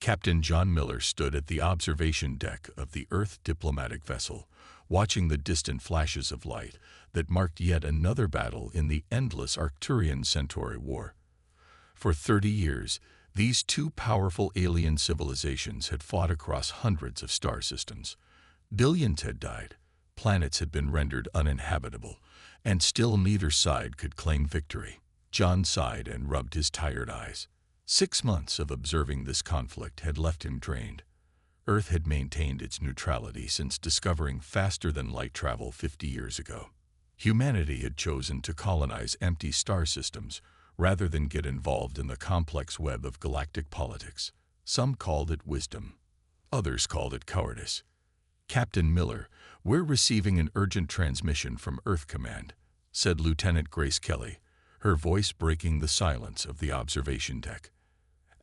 Captain John Miller stood at the observation deck of the Earth diplomatic vessel, watching the distant flashes of light that marked yet another battle in the endless Arcturian-Centauri War. For 30 years, these two powerful alien civilizations had fought across hundreds of star systems. Billions had died, planets had been rendered uninhabitable, and still neither side could claim victory. John sighed and rubbed his tired eyes. 6 months of observing this conflict had left him drained. Earth had maintained its neutrality since discovering faster-than-light travel 50 years ago. Humanity had chosen to colonize empty star systems rather than get involved in the complex web of galactic politics. Some called it wisdom. Others called it cowardice. "Captain Miller, we're receiving an urgent transmission from Earth Command," said Lieutenant Grace Kelly, her voice breaking the silence of the observation deck.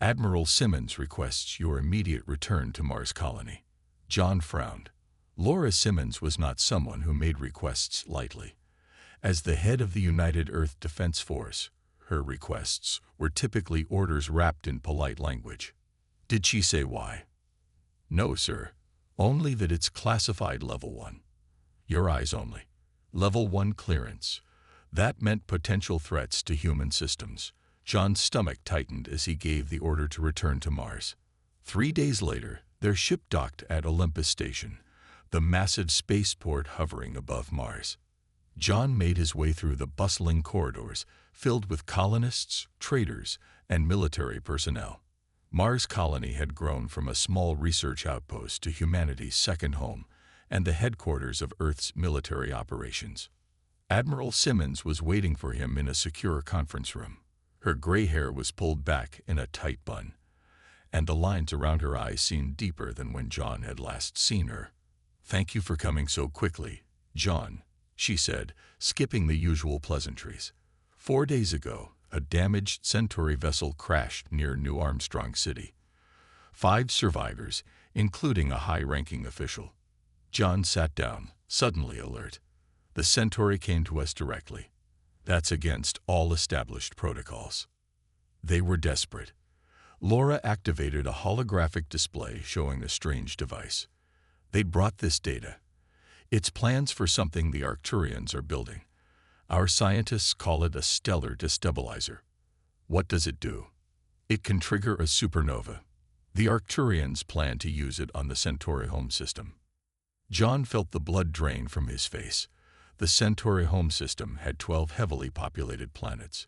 "Admiral Simmons requests your immediate return to Mars Colony." John frowned. Laura Simmons was not someone who made requests lightly. As the head of the United Earth Defense Force, her requests were typically orders wrapped in polite language. "Did she say why?" "No, sir. Only that it's classified Level 1. Your eyes only. Level 1 clearance. That meant potential threats to human systems." John's stomach tightened as he gave the order to return to Mars. 3 days later, their ship docked at Olympus Station, the massive spaceport hovering above Mars. John made his way through the bustling corridors filled with colonists, traders, and military personnel. Mars Colony had grown from a small research outpost to humanity's second home and the headquarters of Earth's military operations. Admiral Simmons was waiting for him in a secure conference room. Her gray hair was pulled back in a tight bun, and the lines around her eyes seemed deeper than when John had last seen her. "Thank you for coming so quickly, John," she said, skipping the usual pleasantries. 4 days ago, a damaged Centauri vessel crashed near New Armstrong City. 5 survivors, including a high-ranking official. John sat down, suddenly alert. "The Centauri came to us directly. That's against all established protocols." They were desperate. Laura activated a holographic display showing a strange device. "They'd brought this data. It's plans for something the Arcturians are building. Our scientists call it a stellar destabilizer." "What does it do?" "It can trigger a supernova. The Arcturians plan to use it on the Centauri home system." John felt the blood drain from his face. The Centauri home system had 12 heavily populated planets.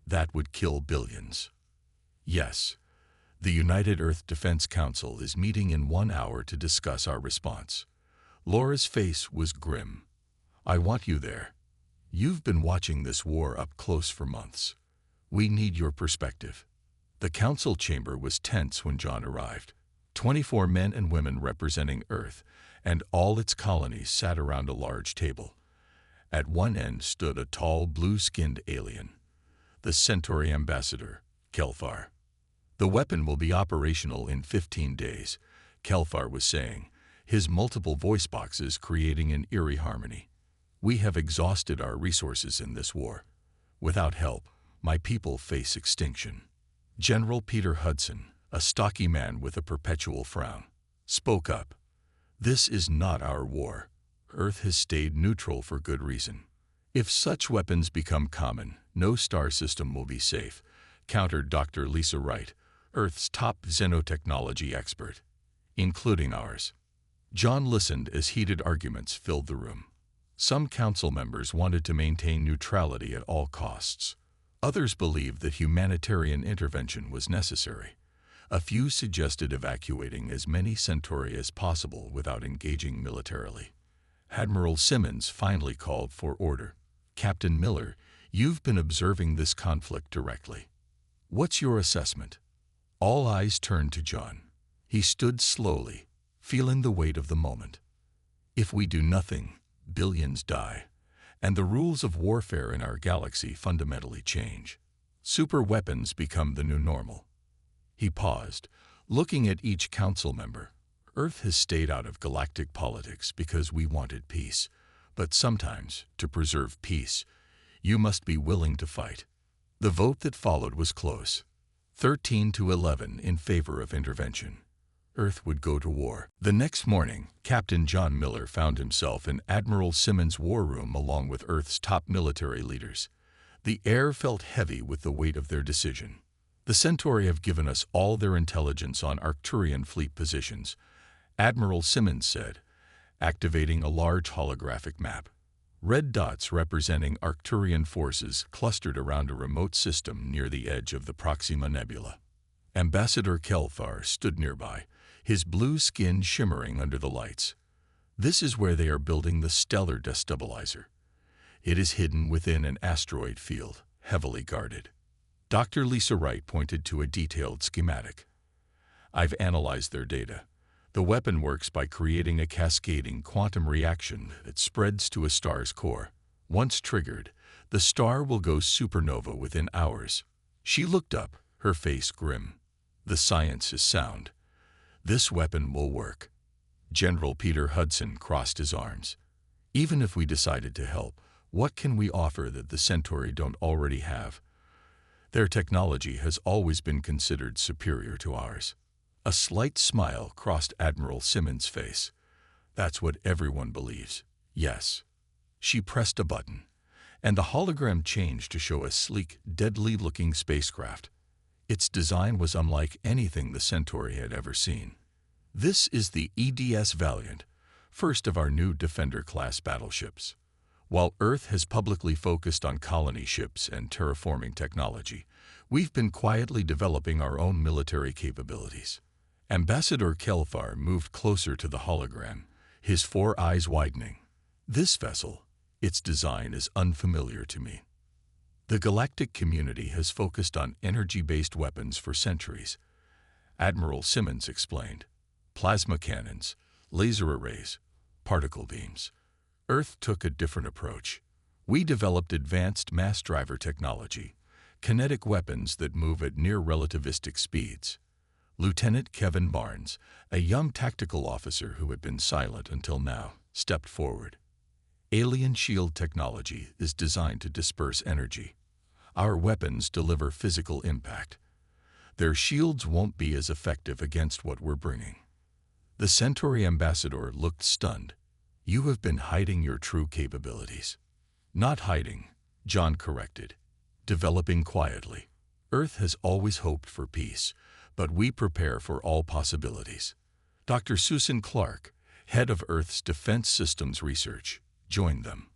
That would kill billions. "Yes. The United Earth Defense Council is meeting in 1 hour to discuss our response." Laura's face was grim. "I want you there. You've been watching this war up close for months. We need your perspective." The council chamber was tense when John arrived. 24 men and women representing Earth and all its colonies sat around a large table. At one end stood a tall, blue-skinned alien, the Centauri ambassador, Kelfar. "The weapon will be operational in 15 days, Kelfar was saying, his multiple voice boxes creating an eerie harmony. "We have exhausted our resources in this war. Without help, my people face extinction." General Peter Hudson, a stocky man with a perpetual frown, spoke up. "This is not our war. Earth has stayed neutral for good reason. If such weapons become common, no star system will be safe," countered Dr. Lisa Wright, Earth's top xenotechnology expert, "including ours." John listened as heated arguments filled the room. Some council members wanted to maintain neutrality at all costs. Others believed that humanitarian intervention was necessary. A few suggested evacuating as many Centauri as possible without engaging militarily. Admiral Simmons finally called for order. "Captain Miller, you've been observing this conflict directly. What's your assessment?" All eyes turned to John. He stood slowly, feeling the weight of the moment. "If we do nothing, billions die, and the rules of warfare in our galaxy fundamentally change. Super weapons become the new normal." He paused, looking at each council member. "Earth has stayed out of galactic politics because we wanted peace, but sometimes, to preserve peace, you must be willing to fight." The vote that followed was close. 13 to 11 in favor of intervention. Earth would go to war. The next morning, Captain John Miller found himself in Admiral Simmons' war room along with Earth's top military leaders. The air felt heavy with the weight of their decision. The Centauri have given us all their intelligence on Arcturian fleet positions, Admiral Simmons said, activating a large holographic map. Red dots representing Arcturian forces clustered around a remote system near the edge of the Proxima Nebula. Ambassador Kelthar stood nearby, his blue skin shimmering under the lights. This is where they are building the stellar destabilizer. It is hidden within an asteroid field, heavily guarded. Dr. Lisa Wright pointed to a detailed schematic. I've analyzed their data. The weapon works by creating a cascading quantum reaction that spreads to a star's core. Once triggered, the star will go supernova within hours. She looked up, her face grim. The science is sound. This weapon will work. General Peter Hudson crossed his arms. Even if we decided to help, what can we offer that the Centauri don't already have? Their technology has always been considered superior to ours. A slight smile crossed Admiral Simmons' face. That's what everyone believes. Yes. She pressed a button, and the hologram changed to show a sleek, deadly-looking spacecraft. Its design was unlike anything the Centauri had ever seen. This is the EDS Valiant, first of our new Defender-class battleships. While Earth has publicly focused on colony ships and terraforming technology, we've been quietly developing our own military capabilities. Ambassador Kelthar moved closer to the hologram, his four eyes widening. This vessel, its design is unfamiliar to me. The galactic community has focused on energy-based weapons for centuries. Admiral Simmons explained. Plasma cannons, laser arrays, particle beams. Earth took a different approach. We developed advanced mass driver technology, kinetic weapons that move at near-relativistic speeds. Lieutenant Kevin Barnes, a young tactical officer who had been silent until now, stepped forward. Alien shield technology is designed to disperse energy. Our weapons deliver physical impact. Their shields won't be as effective against what we're bringing. The Centauri ambassador looked stunned. You have been hiding your true capabilities. Not hiding, John corrected. Developing quietly. Earth has always hoped for peace, but we prepare for all possibilities. Dr. Susan Clark, head of Earth's Defense Systems Research, joined them.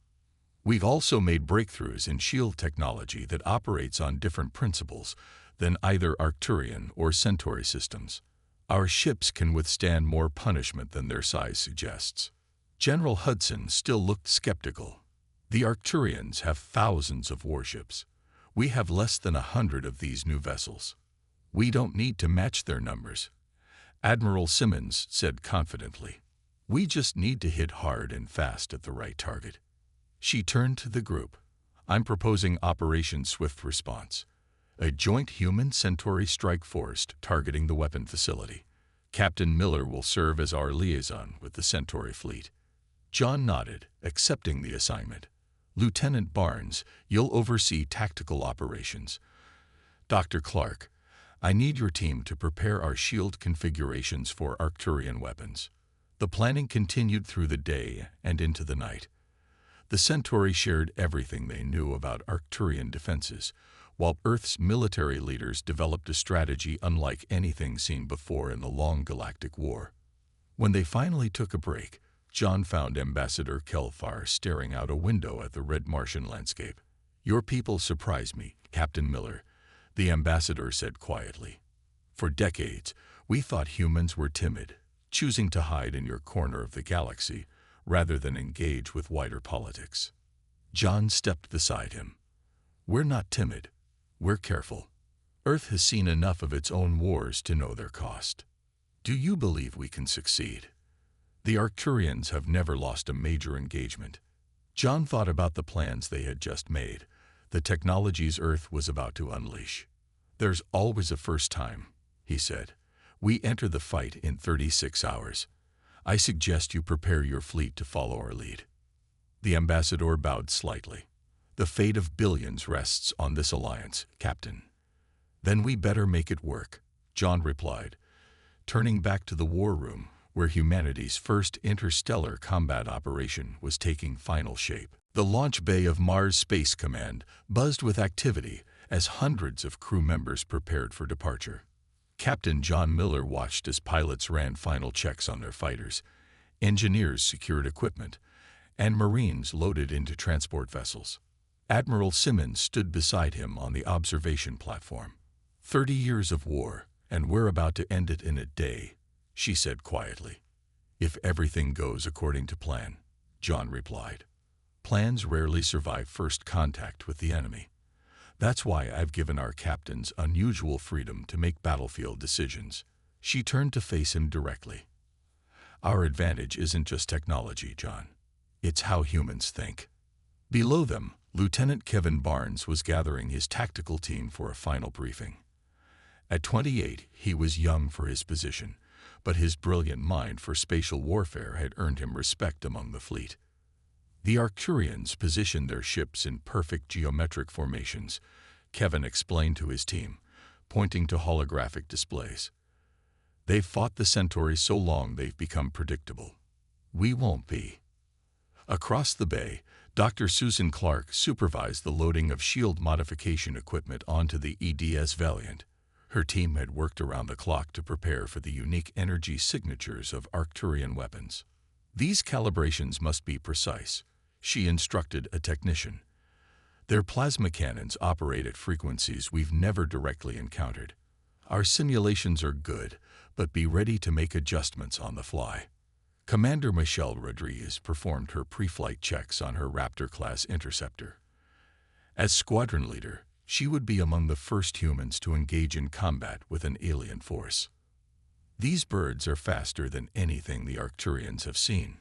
We've also made breakthroughs in shield technology that operates on different principles than either Arcturian or Centauri systems. Our ships can withstand more punishment than their size suggests. General Hudson still looked skeptical. The Arcturians have thousands of warships. We have less than 100 of these new vessels. We don't need to match their numbers. Admiral Simmons said confidently. We just need to hit hard and fast at the right target. She turned to the group. I'm proposing Operation Swift Response, a joint human-Centauri strike force targeting the weapon facility. Captain Miller will serve as our liaison with the Centauri fleet. John nodded, accepting the assignment. Lieutenant Barnes, you'll oversee tactical operations. Dr. Clark, I need your team to prepare our shield configurations for Arcturian weapons. The planning continued through the day and into the night. The Centauri shared everything they knew about Arcturian defenses, while Earth's military leaders developed a strategy unlike anything seen before in the long galactic war. When they finally took a break, John found Ambassador Kelthar staring out a window at the red Martian landscape. Your people surprise me, Captain Miller, the ambassador said quietly. For decades, we thought humans were timid, choosing to hide in your corner of the galaxy rather than engage with wider politics. John stepped beside him. We're not timid. We're careful. Earth has seen enough of its own wars to know their cost. Do you believe we can succeed? The Arcturians have never lost a major engagement. John thought about the plans they had just made, the technologies Earth was about to unleash. There's always a first time, he said. We enter the fight in 36 hours. I suggest you prepare your fleet to follow our lead. The ambassador bowed slightly. The fate of billions rests on this alliance, Captain. "Then we better make it work," John replied, turning back to the war room where humanity's first interstellar combat operation was taking final shape. The launch bay of Mars Space Command buzzed with activity as hundreds of crew members prepared for departure. Captain John Miller watched as pilots ran final checks on their fighters, engineers secured equipment, and Marines loaded into transport vessels. Admiral Simmons stood beside him on the observation platform. 30 years of war, and we're about to end it in a day," she said quietly. "If everything goes according to plan," John replied. "Plans rarely survive first contact with the enemy. That's why I've given our captains unusual freedom to make battlefield decisions." She turned to face him directly. "Our advantage isn't just technology, John. It's how humans think." Below them, Lieutenant Kevin Barnes was gathering his tactical team for a final briefing. At 28, he was young for his position, but his brilliant mind for spatial warfare had earned him respect among the fleet. The Arcturians positioned their ships in perfect geometric formations, Kevin explained to his team, pointing to holographic displays. "They've fought the Centauri so long they've become predictable. We won't be." Across the bay, Dr. Susan Clark supervised the loading of shield modification equipment onto the EDS Valiant. Her team had worked around the clock to prepare for the unique energy signatures of Arcturian weapons. "These calibrations must be precise," she instructed a technician. "Their plasma cannons operate at frequencies we've never directly encountered. Our simulations are good, but be ready to make adjustments on the fly." Commander Michelle Rodriguez performed her pre-flight checks on her Raptor-class interceptor. As squadron leader, she would be among the first humans to engage in combat with an alien force. "These birds are faster than anything the Arcturians have seen,"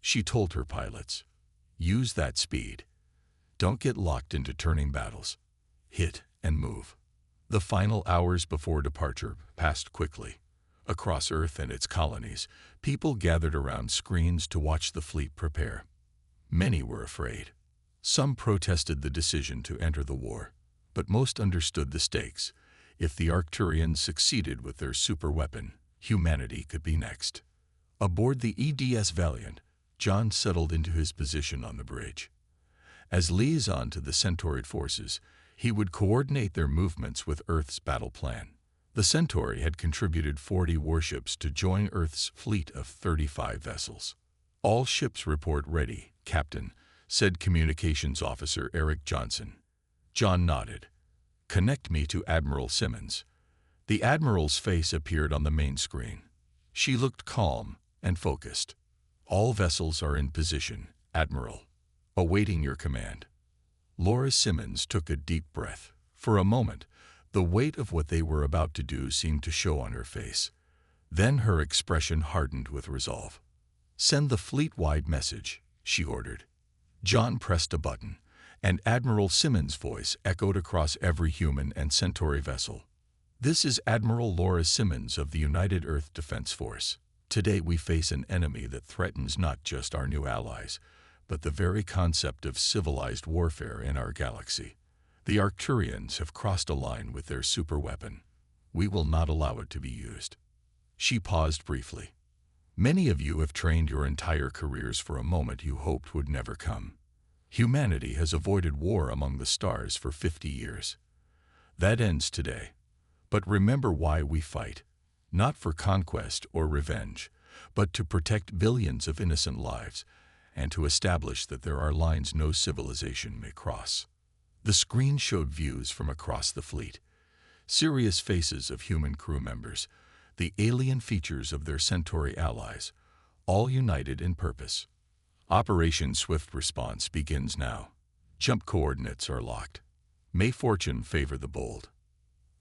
she told her pilots. "Use that speed. Don't get locked into turning battles. Hit and move." The final hours before departure passed quickly. Across Earth and its colonies, people gathered around screens to watch the fleet prepare. Many were afraid. Some protested the decision to enter the war, but most understood the stakes. If the Arcturians succeeded with their superweapon, humanity could be next. Aboard the EDS Valiant, John settled into his position on the bridge. As liaison to the Centaurid forces, he would coordinate their movements with Earth's battle plan. The Centauri had contributed 40 warships to join Earth's fleet of 35 vessels. "All ships report ready, Captain," said Communications Officer Eric Johnson. John nodded. "Connect me to Admiral Simmons." The Admiral's face appeared on the main screen. She looked calm and focused. "All vessels are in position, Admiral. Awaiting your command." Laura Simmons took a deep breath. For a moment, the weight of what they were about to do seemed to show on her face. Then her expression hardened with resolve. "Send the fleet-wide message," she ordered. John pressed a button, and Admiral Simmons' voice echoed across every human and Centauri vessel. "This is Admiral Laura Simmons of the United Earth Defense Force. Today we face an enemy that threatens not just our new allies, but the very concept of civilized warfare in our galaxy. The Arcturians have crossed a line with their superweapon. We will not allow it to be used." She paused briefly. "Many of you have trained your entire careers for a moment you hoped would never come. Humanity has avoided war among the stars for 50 years. That ends today. But remember why we fight. Not for conquest or revenge, but to protect billions of innocent lives and to establish that there are lines no civilization may cross." The screen showed views from across the fleet. Serious faces of human crew members, the alien features of their Centauri allies, all united in purpose. "Operation Swift Response begins now. Jump coordinates are locked. May fortune favor the bold."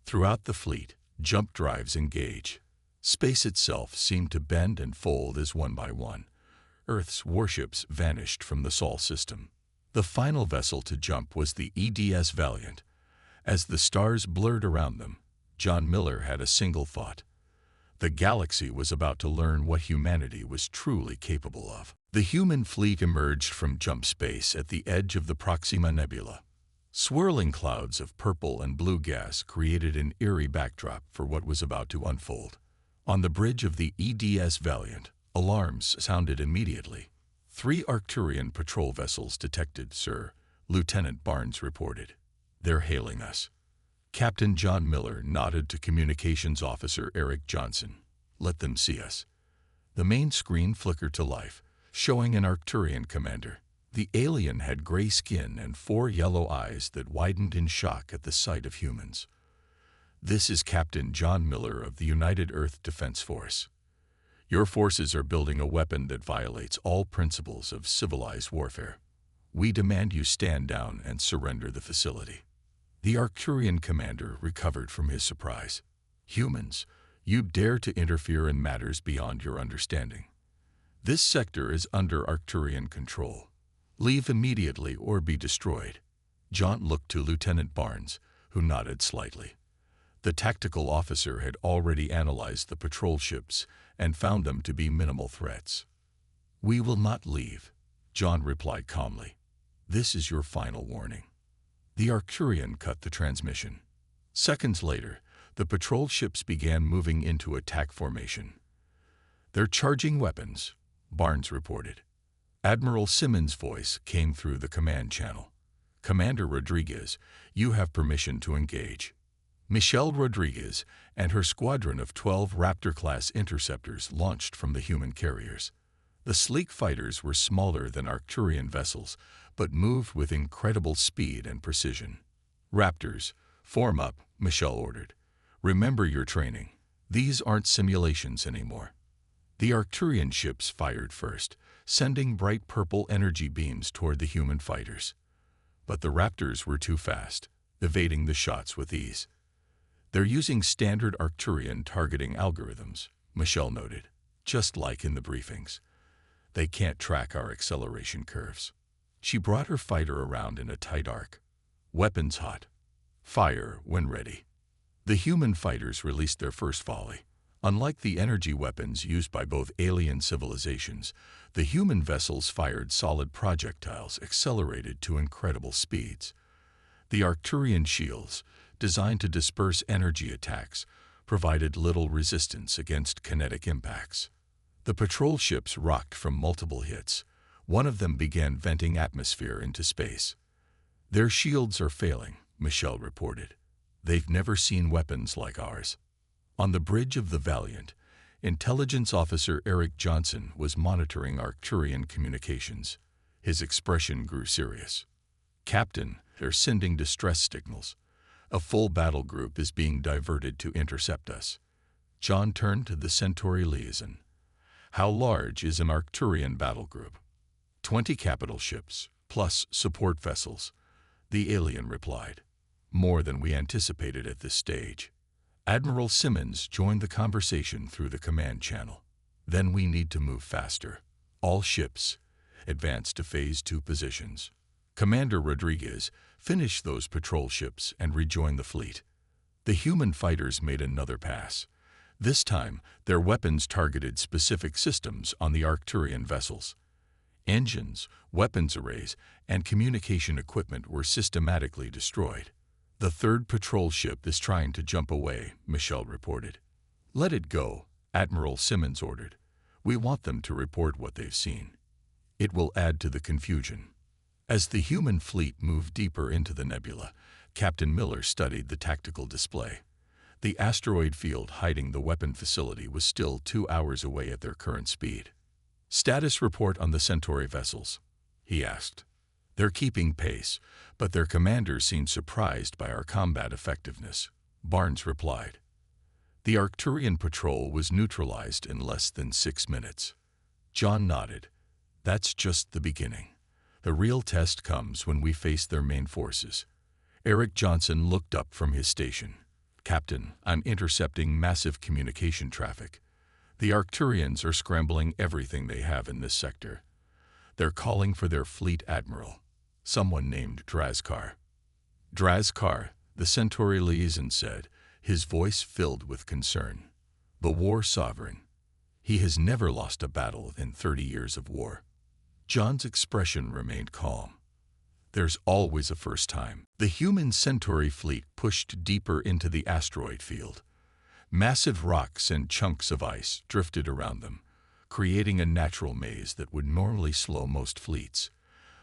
Throughout the fleet, jump drives engage. Space itself seemed to bend and fold as one by one. Earth's warships vanished from the Sol system. The final vessel to jump was the EDS Valiant. As the stars blurred around them, John Miller had a single thought. The galaxy was about to learn what humanity was truly capable of. The human fleet emerged from jump space at the edge of the Proxima Nebula. Swirling clouds of purple and blue gas created an eerie backdrop for what was about to unfold. On the bridge of the EDS Valiant, alarms sounded immediately. 3 Arcturian patrol vessels detected, sir, Lieutenant Barnes reported. They're hailing us. Captain John Miller nodded to Communications Officer Eric Johnson. Let them see us. The main screen flickered to life, showing an Arcturian commander. The alien had gray skin and 4 yellow eyes that widened in shock at the sight of humans. This is Captain John Miller of the United Earth Defense Force. Your forces are building a weapon that violates all principles of civilized warfare. We demand you stand down and surrender the facility. The Arcturian commander recovered from his surprise. Humans, you dare to interfere in matters beyond your understanding. This sector is under Arcturian control. Leave immediately or be destroyed. John looked to Lieutenant Barnes, who nodded slightly. The tactical officer had already analyzed the patrol ships and found them to be minimal threats. We will not leave, John replied calmly. This is your final warning. The Arcturian cut the transmission. Seconds later, the patrol ships began moving into attack formation. They're charging weapons, Barnes reported. Admiral Simmons' voice came through the command channel. Commander Rodriguez, you have permission to engage. Michelle Rodriguez and her squadron of 12 Raptor-class interceptors launched from the human carriers. The sleek fighters were smaller than Arcturian vessels, but moved with incredible speed and precision. Raptors, form up, Michelle ordered. Remember your training. These aren't simulations anymore. The Arcturian ships fired first, sending bright purple energy beams toward the human fighters. But the Raptors were too fast, evading the shots with ease. They're using standard Arcturian targeting algorithms, Michelle noted, just like in the briefings. They can't track our acceleration curves. She brought her fighter around in a tight arc. Weapons hot. Fire when ready. The human fighters released their first volley. Unlike the energy weapons used by both alien civilizations, the human vessels fired solid projectiles accelerated to incredible speeds. The Arcturian shields, designed to disperse energy attacks, provided little resistance against kinetic impacts. The patrol ships rocked from multiple hits. One of them began venting atmosphere into space. Their shields are failing, Michelle reported. They've never seen weapons like ours. On the bridge of the Valiant, Intelligence Officer Eric Johnson was monitoring Arcturian communications. His expression grew serious. Captain, they're sending distress signals. A full battle group is being diverted to intercept us. John turned to the Centauri liaison. How large is an Arcturian battle group? 20 capital ships, plus support vessels, the alien replied. More than we anticipated at this stage. Admiral Simmons joined the conversation through the command channel. Then we need to move faster. All ships, advance to Phase 2 positions. Commander Rodriguez, finish those patrol ships and rejoin the fleet. The human fighters made another pass. This time, their weapons targeted specific systems on the Arcturian vessels. Engines, weapons arrays, and communication equipment were systematically destroyed. The 3rd patrol ship is trying to jump away, Michelle reported. Let it go, Admiral Simmons ordered. We want them to report what they've seen. It will add to the confusion. As the human fleet moved deeper into the nebula, Captain Miller studied the tactical display. The asteroid field hiding the weapon facility was still 2 hours away at their current speed. Status report on the Centauri vessels, he asked. They're keeping pace, but their commanders seem surprised by our combat effectiveness, Barnes replied. The Arcturian patrol was neutralized in less than 6 minutes. John nodded. That's just the beginning. The real test comes when we face their main forces. Eric Johnson looked up from his station. Captain, I'm intercepting massive communication traffic. The Arcturians are scrambling everything they have in this sector. They're calling for their fleet admiral, someone named Drazkar. Drazkar, the Centauri liaison said, his voice filled with concern. The war sovereign. He has never lost a battle in 30 years of war. John's expression remained calm. There's always a first time. The human Centauri fleet pushed deeper into the asteroid field. Massive rocks and chunks of ice drifted around them, creating a natural maze that would normally slow most fleets.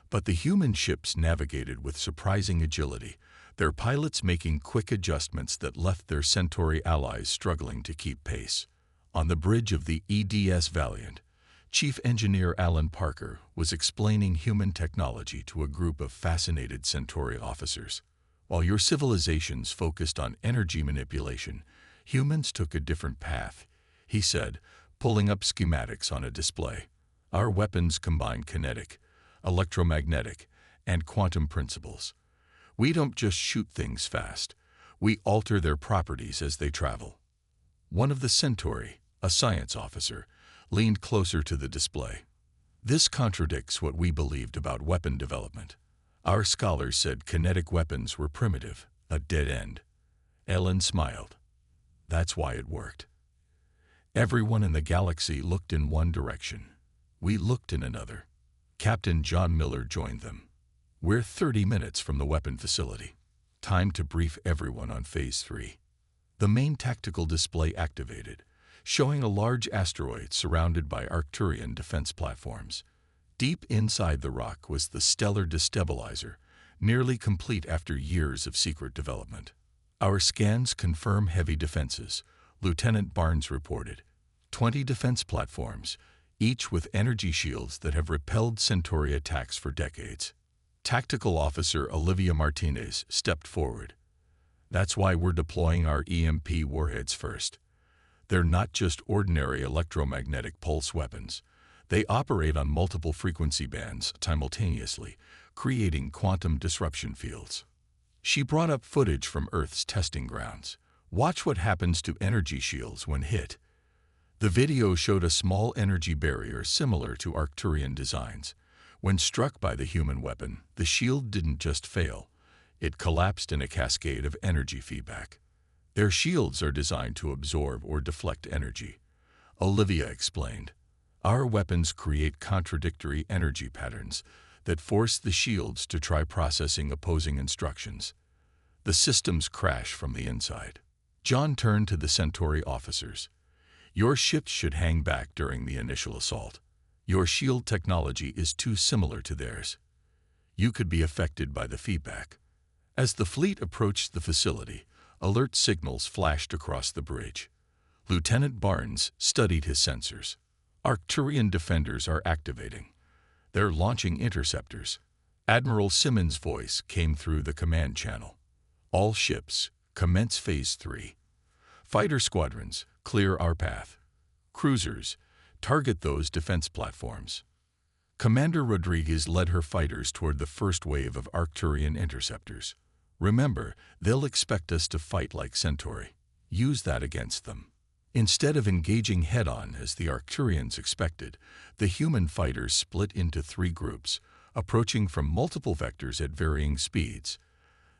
But the human ships navigated with surprising agility, their pilots making quick adjustments that left their Centauri allies struggling to keep pace. On the bridge of the EDS Valiant, Chief Engineer Alan Parker was explaining human technology to a group of fascinated Centauri officers. While your civilizations focused on energy manipulation, humans took a different path, he said, pulling up schematics on a display. Our weapons combine kinetic, electromagnetic, and quantum principles. We don't just shoot things fast, we alter their properties as they travel. One of the Centauri, a science officer, leaned closer to the display. This contradicts what we believed about weapon development. Our scholars said kinetic weapons were primitive, a dead end. Ellen smiled. That's why it worked. Everyone in the galaxy looked in one direction. We looked in another. Captain John Miller joined them. We're 30 minutes from the weapon facility. Time to brief everyone on Phase 3. The main tactical display activated, showing a large asteroid surrounded by Arcturian defense platforms. Deep inside the rock was the stellar destabilizer, nearly complete after years of secret development. Our scans confirm heavy defenses, Lieutenant Barnes reported. 20 defense platforms, each with energy shields that have repelled Centauri attacks for decades. Tactical Officer Olivia Martinez stepped forward. That's why we're deploying our EMP warheads first. They're not just ordinary electromagnetic pulse weapons. They operate on multiple frequency bands simultaneously, creating quantum disruption fields. She brought up footage from Earth's testing grounds. Watch what happens to energy shields when hit. The video showed a small energy barrier similar to Arcturian designs. When struck by the human weapon, the shield didn't just fail. It collapsed in a cascade of energy feedback. Their shields are designed to absorb or deflect energy. Olivia explained. Our weapons create contradictory energy patterns that force the shields to try processing opposing instructions. The systems crash from the inside. John turned to the Centauri officers. Your ships should hang back during the initial assault. Your shield technology is too similar to theirs. You could be affected by the feedback. As the fleet approached the facility, alert signals flashed across the bridge. Lieutenant Barnes studied his sensors. Arcturian defenders are activating. They're launching interceptors. Admiral Simmons' voice came through the command channel. All ships, commence Phase 3. Fighter squadrons, clear our path. Cruisers, target those defense platforms. Commander Rodriguez led her fighters toward the first wave of Arcturian interceptors. Remember, they'll expect us to fight like Centauri. Use that against them. Instead of engaging head-on as the Arcturians expected, the human fighters split into 3 groups, approaching from multiple vectors at varying speeds.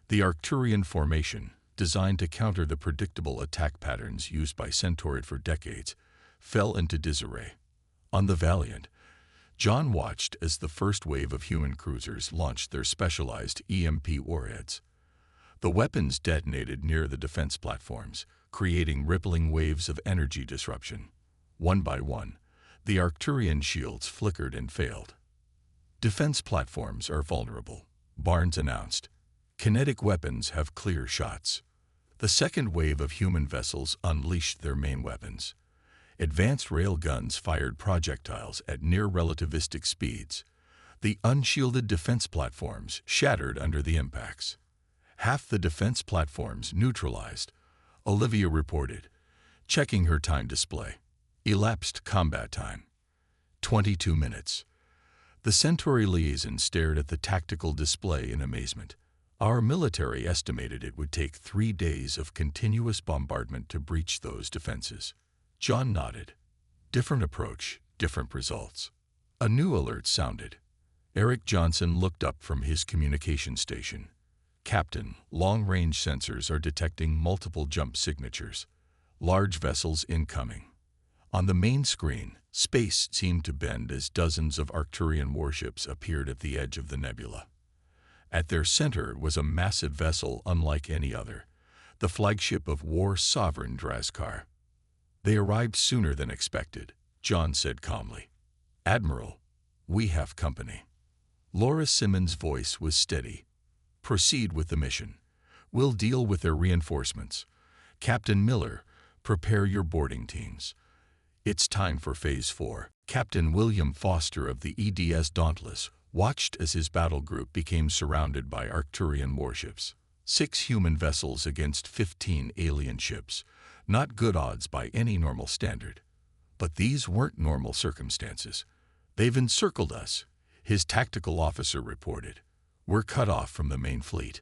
The Arcturian formation, designed to counter the predictable attack patterns used by Centauri for decades, fell into disarray. On the Valiant, John watched as the first wave of human cruisers launched their specialized EMP warheads. The weapons detonated near the defense platforms, creating rippling waves of energy disruption. One by one, the Arcturian shields flickered and failed. Defense platforms are vulnerable, Barnes announced. Kinetic weapons have clear shots. The second wave of human vessels unleashed their main weapons. Advanced rail guns fired projectiles at near-relativistic speeds. The unshielded defense platforms shattered under the impacts. Half the defense platforms neutralized, Olivia reported, checking her time display. Elapsed combat time. 22 minutes. The Centauri liaison stared at the tactical display in amazement. Our military estimated it would take 3 days of continuous bombardment to breach those defenses. John nodded. Different approach, different results. A new alert sounded. Eric Johnson looked up from his communication station. Captain, long-range sensors are detecting multiple jump signatures. Large vessels incoming. On the main screen, space seemed to bend as dozens of Arcturian warships appeared at the edge of the nebula. At their center was a massive vessel unlike any other, the flagship of War Sovereign Drazkar. "They arrived sooner than expected," John said calmly. "Admiral, we have company." Laura Simmons' voice was steady. "Proceed with the mission. We'll deal with their reinforcements. Captain Miller, prepare your boarding teams. It's time for Phase 4. Captain William Foster of the EDS Dauntless watched as his battle group became surrounded by Arcturian warships. 6 human vessels against 15 alien ships. Not good odds by any normal standard. But these weren't normal circumstances. "They've encircled us," his tactical officer reported. "We're cut off from the main fleet."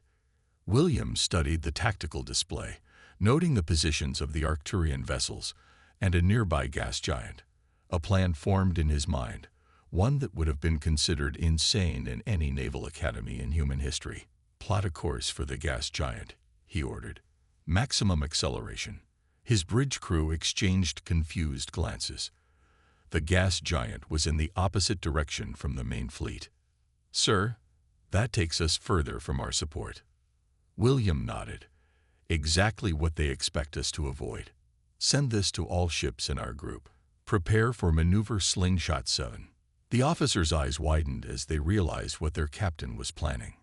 William studied the tactical display, noting the positions of the Arcturian vessels and a nearby gas giant. A plan formed in his mind, one that would have been considered insane in any naval academy in human history. "Plot a course for the gas giant," he ordered. "Maximum acceleration." His bridge crew exchanged confused glances. The gas giant was in the opposite direction from the main fleet. "Sir, that takes us further from our support." William nodded. "Exactly what they expect us to avoid. Send this to all ships in our group. Prepare for Maneuver Slingshot 7. The officers' eyes widened as they realized what their captain was planning.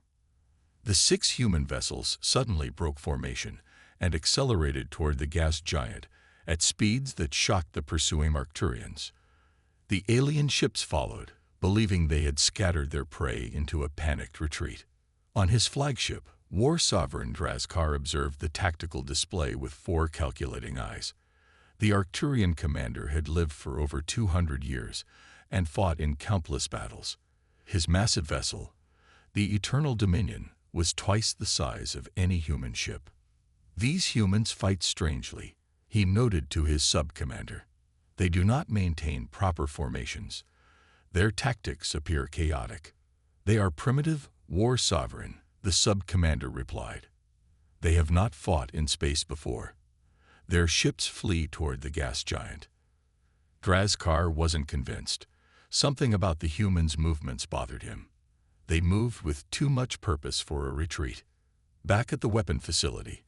The 6 human vessels suddenly broke formation and accelerated toward the gas giant at speeds that shocked the pursuing Arcturians. The alien ships followed, believing they had scattered their prey into a panicked retreat. On his flagship, War Sovereign Drazkar observed the tactical display with 4 calculating eyes. The Arcturian commander had lived for over 200 years and fought in countless battles. His massive vessel, the Eternal Dominion, was twice the size of any human ship. "These humans fight strangely," he noted to his sub-commander. "They do not maintain proper formations. Their tactics appear chaotic." "They are primitive, War Sovereign," the sub-commander replied. "They have not fought in space before. Their ships flee toward the gas giant." Drazkar wasn't convinced. Something about the humans' movements bothered him. They moved with too much purpose for a retreat. Back at the weapon facility,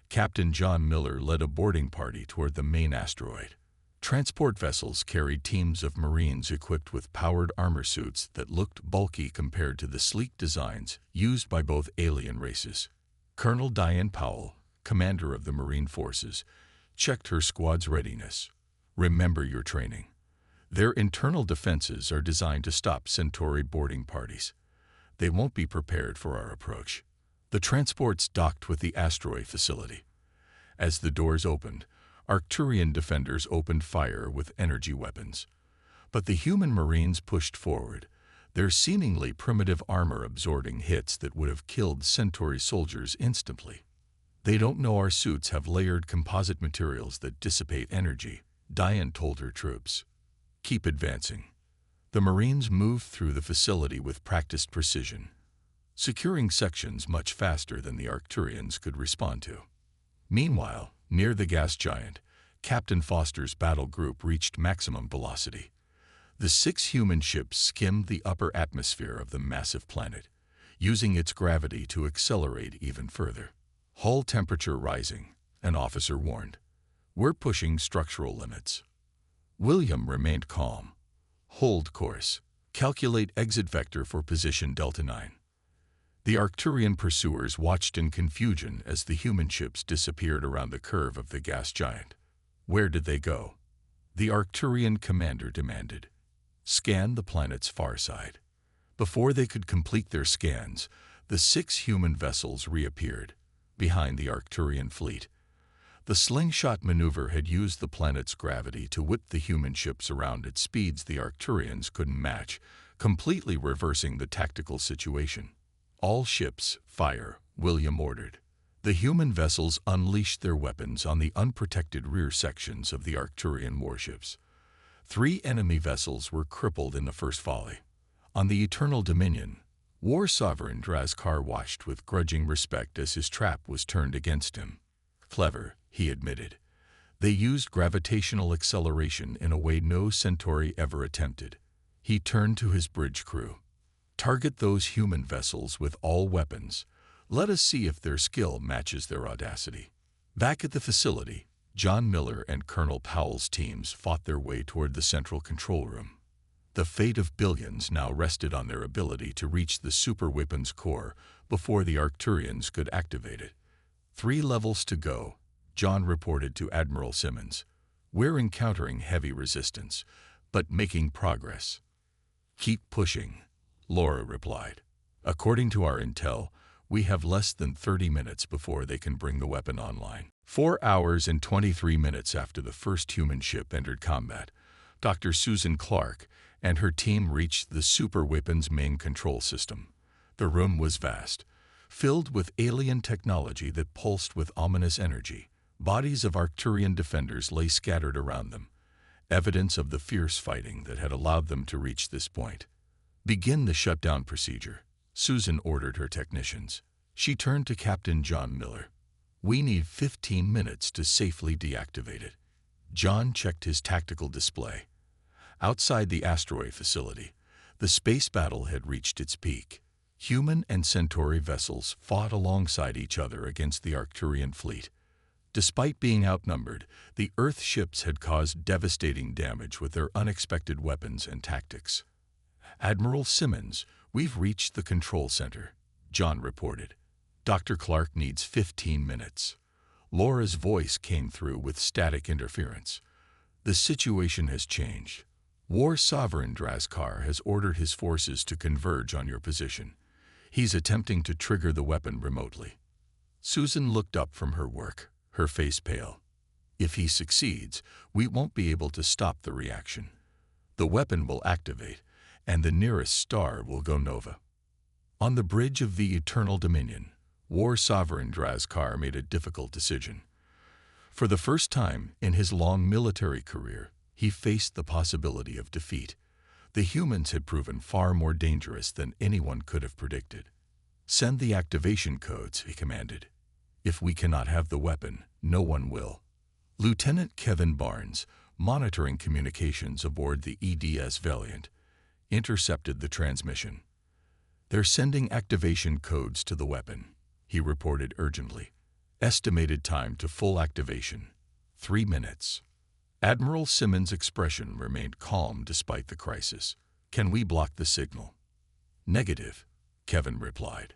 Captain John Miller led a boarding party toward the main asteroid. Transport vessels carried teams of Marines equipped with powered armor suits that looked bulky compared to the sleek designs used by both alien races. Colonel Diane Powell, commander of the Marine Forces, checked her squad's readiness. "Remember your training. Their internal defenses are designed to stop Centauri boarding parties. They won't be prepared for our approach." The transports docked with the asteroid facility. As the doors opened, Arcturian defenders opened fire with energy weapons. But the human Marines pushed forward, their seemingly primitive armor absorbing hits that would have killed Centauri soldiers instantly. "They don't know our suits have layered composite materials that dissipate energy," Diane told her troops. "Keep advancing." The Marines moved through the facility with practiced precision, securing sections much faster than the Arcturians could respond to. Meanwhile, near the gas giant, Captain Foster's battle group reached maximum velocity. The 6 human ships skimmed the upper atmosphere of the massive planet, using its gravity to accelerate even further. "Hull temperature rising," an officer warned. "We're pushing structural limits." William remained calm. "Hold course. Calculate exit vector for position Delta 9. The Arcturian pursuers watched in confusion as the human ships disappeared around the curve of the gas giant. "Where did they go?" the Arcturian commander demanded. "Scan the planet's far side." Before they could complete their scans, the 6 human vessels reappeared, behind the Arcturian fleet. The slingshot maneuver had used the planet's gravity to whip the human ships around at speeds the Arcturians couldn't match, completely reversing the tactical situation. "All ships, fire," William ordered. The human vessels unleashed their weapons on the unprotected rear sections of the Arcturian warships. 3 enemy vessels were crippled in the first volley. On the Eternal Dominion, War Sovereign Drazkar watched with grudging respect as his trap was turned against him. "Clever," he admitted. "They used gravitational acceleration in a way no Centauri ever attempted." He turned to his bridge crew. Target those human vessels with all weapons. Let us see if their skill matches their audacity. Back at the facility, John Miller and Colonel Powell's teams fought their way toward the central control room. The fate of billions now rested on their ability to reach the superweapon's core before the Arcturians could activate it. 3 levels to go, John reported to Admiral Simmons. We're encountering heavy resistance, but making progress. Keep pushing, Laura replied. According to our intel, we have less than 30 minutes before they can bring the weapon online. 4 hours and 23 minutes after the first human ship entered combat, Dr. Susan Clark and her team reached the superweapon's main control system. The room was vast, filled with alien technology that pulsed with ominous energy. Bodies of Arcturian defenders lay scattered around them, evidence of the fierce fighting that had allowed them to reach this point. Begin the shutdown procedure, Susan ordered her technicians. She turned to Captain John Miller. We need 15 minutes to safely deactivate it. John checked his tactical display. Outside the asteroid facility, the space battle had reached its peak. Human and Centauri vessels fought alongside each other against the Arcturian fleet. Despite being outnumbered, the Earth ships had caused devastating damage with their unexpected weapons and tactics. Admiral Simmons, we've reached the control center, John reported. Dr. Clark needs 15 minutes. Laura's voice came through with static interference. The situation has changed. War Sovereign Draskar has ordered his forces to converge on your position. He's attempting to trigger the weapon remotely. Susan looked up from her work, her face pale. If he succeeds, we won't be able to stop the reaction. The weapon will activate, and the nearest star will go nova. On the bridge of the Eternal Dominion, War Sovereign Draskar made a difficult decision. For the first time in his long military career, he faced the possibility of defeat. The humans had proven far more dangerous than anyone could have predicted. Send the activation codes, he commanded. If we cannot have the weapon, no one will. Lieutenant Kevin Barnes, monitoring communications aboard the EDS Valiant, intercepted the transmission. They're sending activation codes to the weapon, he reported urgently. Estimated time to full activation, 3 minutes. Admiral Simmons' expression remained calm despite the crisis. Can we block the signal? Negative, Kevin replied.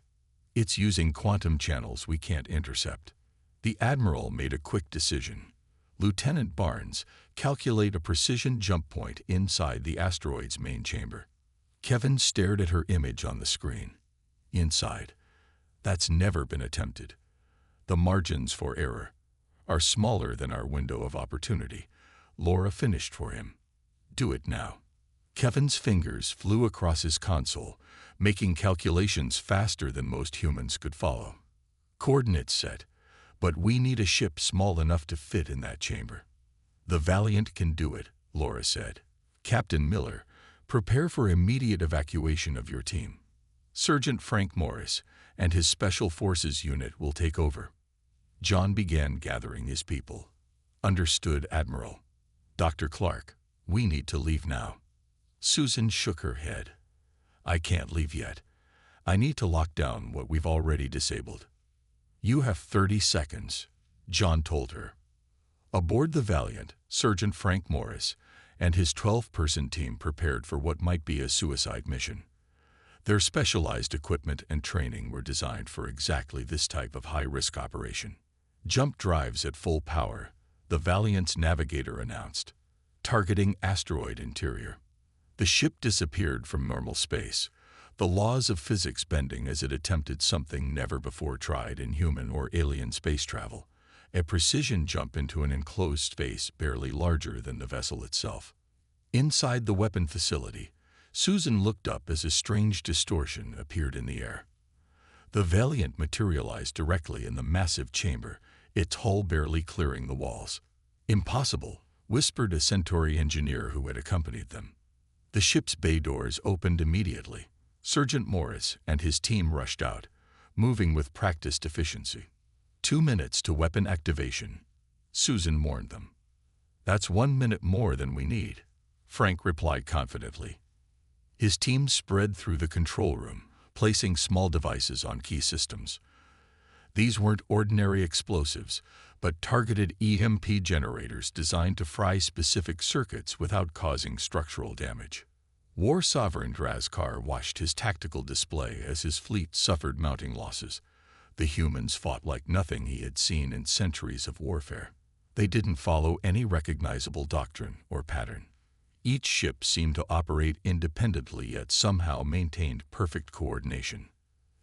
It's using quantum channels we can't intercept. The Admiral made a quick decision. Lieutenant Barnes, calculate a precision jump point inside the asteroid's main chamber. Kevin stared at her image on the screen. Inside. That's never been attempted. The margins for error are smaller than our window of opportunity. Laura finished for him. Do it now. Kevin's fingers flew across his console, making calculations faster than most humans could follow. Coordinates set, but we need a ship small enough to fit in that chamber. The Valiant can do it, Laura said. Captain Miller, prepare for immediate evacuation of your team. Sergeant Frank Morris and his Special Forces unit will take over. John began gathering his people. Understood, Admiral. Dr. Clark, we need to leave now. Susan shook her head. I can't leave yet. I need to lock down what we've already disabled. You have 30 seconds, John told her. Aboard the Valiant, Sergeant Frank Morris and his 12-person team prepared for what might be a suicide mission. Their specialized equipment and training were designed for exactly this type of high-risk operation. Jump drives at full power, the Valiant's navigator announced, targeting asteroid interior. The ship disappeared from normal space, the laws of physics bending as it attempted something never before tried in human or alien space travel, a precision jump into an enclosed space barely larger than the vessel itself. Inside the weapon facility, Susan looked up as a strange distortion appeared in the air. The Valiant materialized directly in the massive chamber, its hull barely clearing the walls. Impossible, whispered a Centauri engineer who had accompanied them. The ship's bay doors opened immediately. Sergeant Morris and his team rushed out, moving with practiced efficiency. 2 minutes to weapon activation, Susan warned them. That's 1 minute more than we need, Frank replied confidently. His team spread through the control room, placing small devices on key systems. These weren't ordinary explosives, but targeted EMP generators designed to fry specific circuits without causing structural damage. War Sovereign Drazkar watched his tactical display as his fleet suffered mounting losses. The humans fought like nothing he had seen in centuries of warfare. They didn't follow any recognizable doctrine or pattern. Each ship seemed to operate independently yet somehow maintained perfect coordination.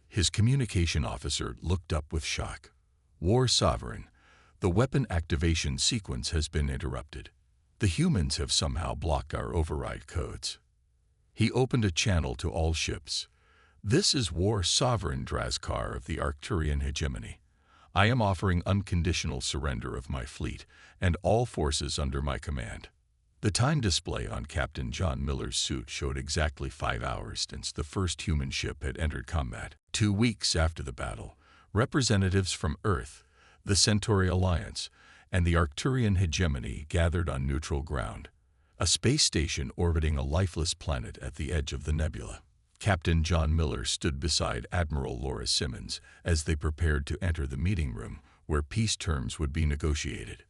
His communication officer looked up with shock. War Sovereign, the weapon activation sequence has been interrupted. The humans have somehow blocked our override codes. He opened a channel to all ships. This is War Sovereign Drazkar of the Arcturian hegemony. I am offering unconditional surrender of my fleet and all forces under my command. The time display on Captain John Miller's suit showed exactly 5 hours since the first human ship had entered combat. 2 weeks after the battle, representatives from Earth, the Centauri Alliance, and the Arcturian hegemony gathered on neutral ground, a space station orbiting a lifeless planet at the edge of the nebula. Captain John Miller stood beside Admiral Laura Simmons as they prepared to enter the meeting room where peace terms would be negotiated.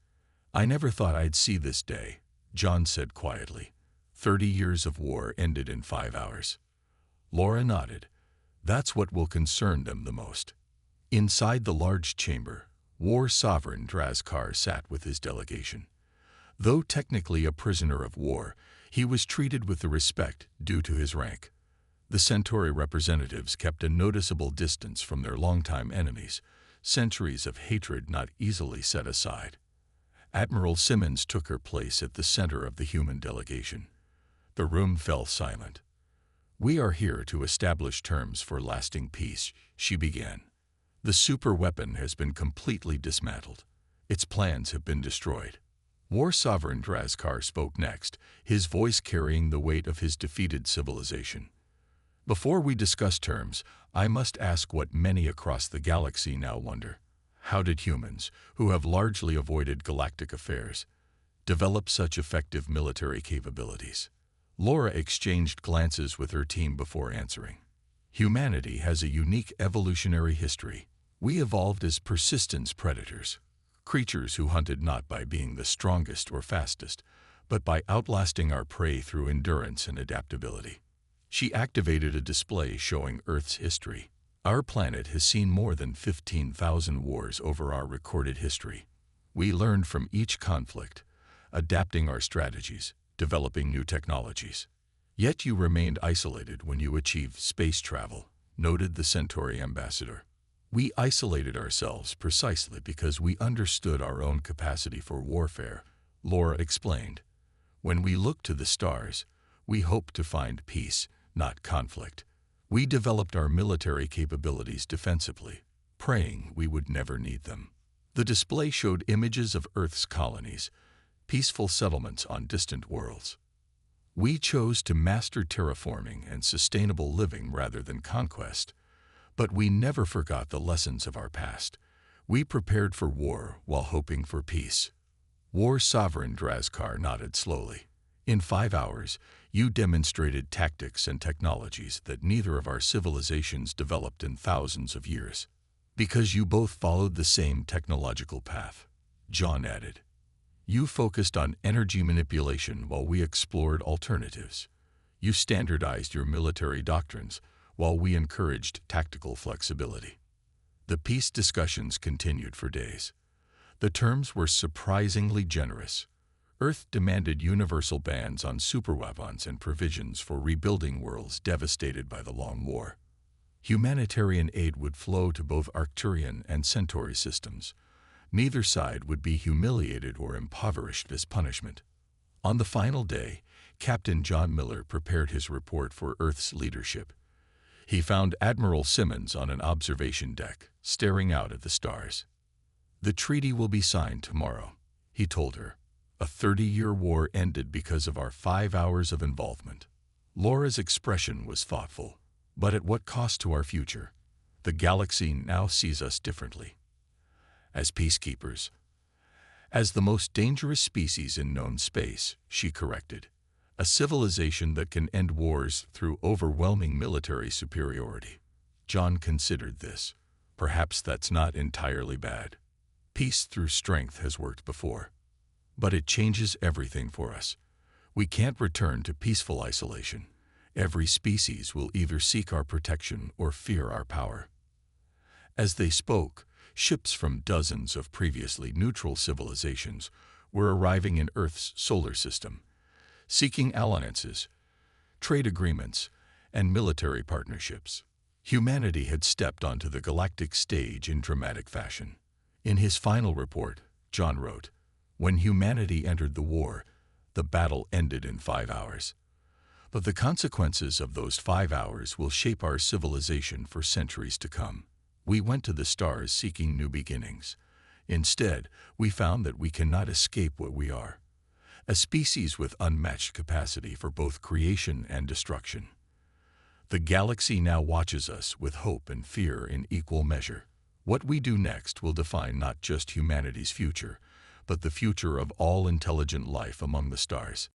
"I never thought I'd see this day," John said quietly. 30 years of war ended in 5 hours. Laura nodded. That's what will concern them the most. Inside the large chamber, War Sovereign Drazkar sat with his delegation. Though technically a prisoner of war, he was treated with the respect due to his rank. The Centauri representatives kept a noticeable distance from their longtime enemies, centuries of hatred not easily set aside. Admiral Simmons took her place at the center of the human delegation. The room fell silent. "We are here to establish terms for lasting peace," she began. "The superweapon has been completely dismantled. Its plans have been destroyed." War Sovereign Drazkar spoke next, his voice carrying the weight of his defeated civilization. "Before we discuss terms, I must ask what many across the galaxy now wonder. How did humans, who have largely avoided galactic affairs, develop such effective military capabilities?" Laura exchanged glances with her team before answering. "Humanity has a unique evolutionary history. We evolved as persistence predators, creatures who hunted not by being the strongest or fastest, but by outlasting our prey through endurance and adaptability." She activated a display showing Earth's history. "Our planet has seen more than 15,000 wars over our recorded history. We learned from each conflict, adapting our strategies, developing new technologies. Yet you remained isolated when you achieved space travel," noted the Centauri ambassador. "We isolated ourselves precisely because we understood our own capacity for warfare," Laura explained. "When we looked to the stars, we hoped to find peace, not conflict. We developed our military capabilities defensively, praying we would never need them." The display showed images of Earth's colonies, peaceful settlements on distant worlds. "We chose to master terraforming and sustainable living rather than conquest, but we never forgot the lessons of our past. We prepared for war while hoping for peace." War Sovereign Drazkar nodded slowly. "In 5 hours, you demonstrated tactics and technologies that neither of our civilizations developed in thousands of years. Because you both followed the same technological path," John added. "You focused on energy manipulation while we explored alternatives. You standardized your military doctrines while we encouraged tactical flexibility." The peace discussions continued for days. The terms were surprisingly generous. Earth demanded universal bans on superweapons and provisions for rebuilding worlds devastated by the Long War. Humanitarian aid would flow to both Arcturian and Centauri systems. Neither side would be humiliated or impoverished as punishment. On the final day, Captain John Miller prepared his report for Earth's leadership. He found Admiral Simmons on an observation deck, staring out at the stars. "The treaty will be signed tomorrow," he told her. "A 30-year war ended because of our 5 hours of involvement." Laura's expression was thoughtful. "But at what cost to our future? The galaxy now sees us differently. As peacekeepers. As the most dangerous species in known space," she corrected. A civilization that can end wars through overwhelming military superiority. John considered this. Perhaps that's not entirely bad. Peace through strength has worked before. But it changes everything for us. We can't return to peaceful isolation. Every species will either seek our protection or fear our power. As they spoke, ships from dozens of previously neutral civilizations were arriving in Earth's solar system, seeking alliances, trade agreements, and military partnerships. Humanity had stepped onto the galactic stage in dramatic fashion. In his final report, John wrote, "When humanity entered the war, the battle ended in 5 hours. But the consequences of those 5 hours will shape our civilization for centuries to come. We went to the stars seeking new beginnings. Instead, we found that we cannot escape what we are, a species with unmatched capacity for both creation and destruction. The galaxy now watches us with hope and fear in equal measure. What we do next will define not just humanity's future, but the future of all intelligent life among the stars."